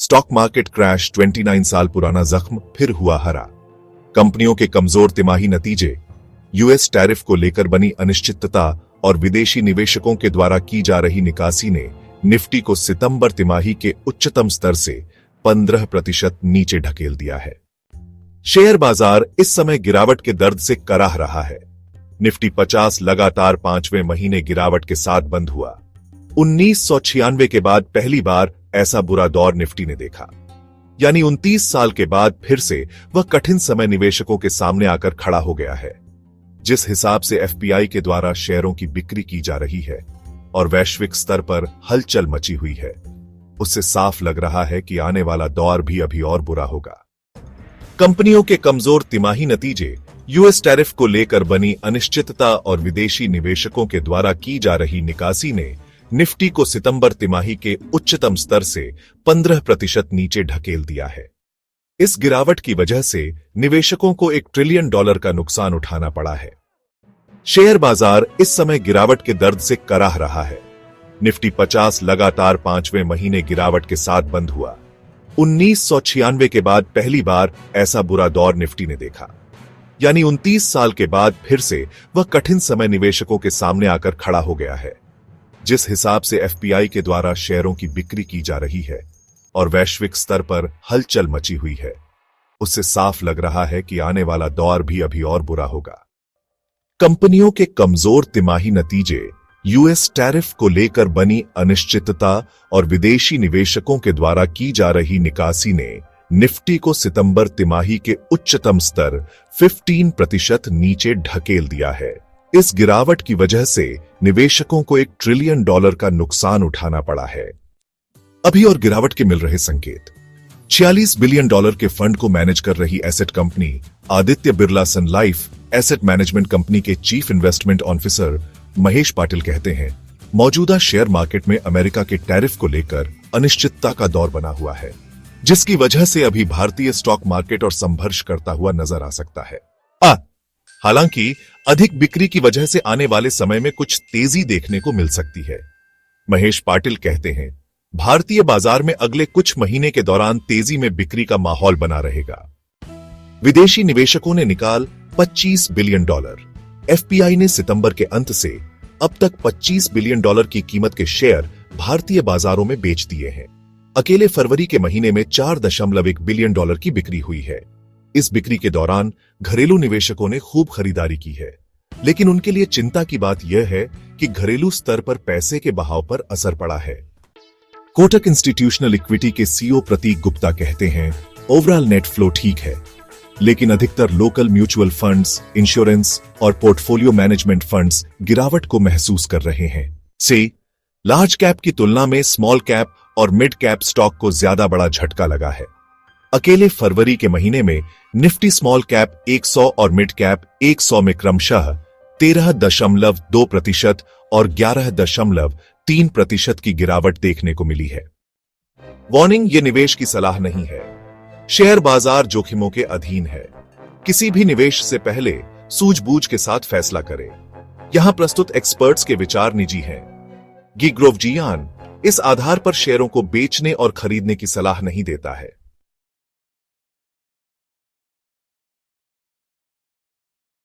Stock market crash 29 साल पुराना जख्म फिर हुआ हरा। कंपनियों के कमजोर तिमाही नतीजे, यूएस टैरिफ को लेकर बनी अनिश्चितता और विदेशी निवेशकों के द्वारा की जा रही निकासी ने निफ्टी को सितंबर तिमाही के उच्चतम स्तर से 15% नीचे ढकेल दिया है। शेयर बाजार इस समय गिरावट के दर्द से कराह रहा है। निफ्टी 50 लगातार 5वें महीने गिरावट के साथ बंद हुआ। 1996 के बाद पहली बार ऐसा बुरा दौर निफ्टी ने देखा, यानी 29 साल के बाद फिर से वह कठिन समय निवेशकों के सामने आकर खड़ा हो गया है। जिस हिसाब से एफपीआई के द्वारा शेयरों की बिक्री की जा रही है और वैश्विक स्तर पर हलचल मची हुई है, उससे साफ लग रहा है कि आने वाला दौर भी अभी और बुरा होगा। कंपनियों के कमजोर तिमाही नतीजे, यूएस टैरिफ को लेकर बनी अनिश्चितता और विदेशी निवेशकों के द्वारा की जा रही निकासी ने निफ्टी को सितंबर तिमाही के उच्चतम स्तर से 15% नीचे ढकेल दिया है। इस गिरावट की वजह से निवेशकों को $1 ट्रिलियन का नुकसान उठाना पड़ा है। शेयर बाजार इस समय गिरावट के दर्द से कराह रहा है। निफ्टी 50 लगातार 5वें महीने गिरावट के साथ बंद हुआ। 1996 के बाद पहली बार ऐसा बुरा दौर निफ्टी ने देखा, यानी 29 साल के बाद फिर से वह कठिन समय निवेशकों के सामने आकर खड़ा हो गया है। जिस हिसाब से एफपीआई के द्वारा शेयरों की बिक्री की जा रही है और वैश्विक स्तर पर हलचल मची हुई है, उससे साफ लग रहा है कि आने वाला दौर भी अभी और बुरा होगा। कंपनियों के कमजोर तिमाही नतीजे, यूएस टैरिफ को लेकर बनी अनिश्चितता और विदेशी निवेशकों के द्वारा की जा रही निकासी ने निफ्टी को सितंबर तिमाही के उच्चतम स्तर 15% नीचे ढकेल दिया है। इस गिरावट की वजह से निवेशकों को $1 ट्रिलियन का नुकसान उठाना पड़ा है। अभी और गिरावट के मिल रहे संकेत। $46 बिलियन के फंड को मैनेज कर रही एसेट कंपनी आदित्य बिरला सन लाइफ एसेट मैनेजमेंट कंपनी के chief investment officer Mahesh Patil कहते हैं, मौजूदा शेयर मार्केट में अमेरिका के टैरिफ को लेकर अनिश्चितता का दौर बना हुआ है, जिसकी वजह से अभी भारतीय स्टॉक मार्केट और संघर्ष करता हुआ नजर आ सकता है। हालांकि अधिक बिक्री की वजह से आने वाले समय में कुछ तेजी देखने को मिल सकती है। महेश पाटिल कहते हैं, भारतीय बाजार में अगले कुछ महीने के दौरान तेजी में बिक्री का माहौल बना रहेगा। विदेशी निवेशकों ने निकाल $25 बिलियन। एफपीआई ने सितंबर के अंत से अब तक $25 बिलियन की कीमत के शेयर भारतीय बाजारों में बेच दिए हैं। अकेले फरवरी के महीने में $4.1 बिलियन की बिक्री हुई है। इस बिक्री के दौरान घरेलू निवेशकों ने खूब खरीदारी की है, लेकिन उनके लिए चिंता की बात यह है कि घरेलू स्तर पर पैसे के बहाव पर असर पड़ा है। कोटक इंस्टीट्यूशनल इक्विटी के सीईओ प्रतीक गुप्ता कहते हैं, ओवरऑल नेट फ्लो ठीक है, लेकिन अधिकतर लोकल म्यूचुअल फंड्स, इंश्योरेंस और पोर्टफोलियो मैनेजमेंट फंड्स गिरावट को महसूस कर रहे हैं। लार्ज कैप की तुलना में स्मॉल कैप और मिड कैप स्टॉक को ज्यादा बड़ा झटका लगा है। अकेले फरवरी के महीने में निफ्टी स्मॉल कैप 100 और मिड कैप 100 में क्रमशः 13.2% और 11.3% की गिरावट देखने को मिली है। वार्निंग, ये निवेश की सलाह नहीं है। शेयर बाजार जोखिमों के अधीन है। किसी भी निवेश से पहले सूझबूझ के साथ फैसला करें। यहां प्रस्तुत एक्सपर्ट्स के विचार निजी हैं। गी ग्रोव जियान इस आधार पर शेयरों को बेचने और खरीदने की सलाह नहीं देता है।